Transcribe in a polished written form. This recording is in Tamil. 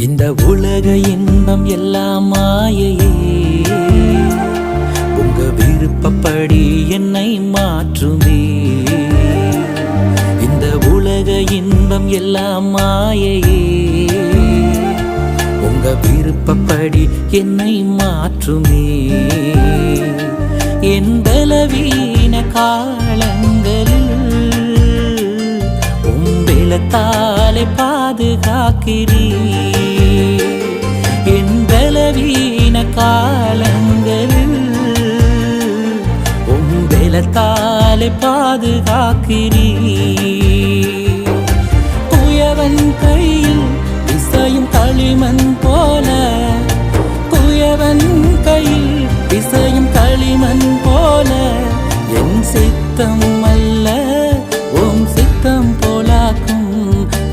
இந்த உலக இன்பம் எல்லாம் மாயையே, உங்க விருப்பப்படி என்னை மாற்றுமே. இந்த உலக இன்பம் எல்லாம் மாயையே, உங்க விருப்பப்படி என்னை மாற்றுமே. என் பலவீன காலங்களில் உம்பெலத்தாலே பாதுகாக்கிறீ. என் பலவீன காலங்களில் உம்பெலத்தாலே பாதுகாக்கிறீ. குயவன் கையில் இசையும் களிமண் போல, குயவன் கையில் இசையும் களிமண் போல என் சித்தம்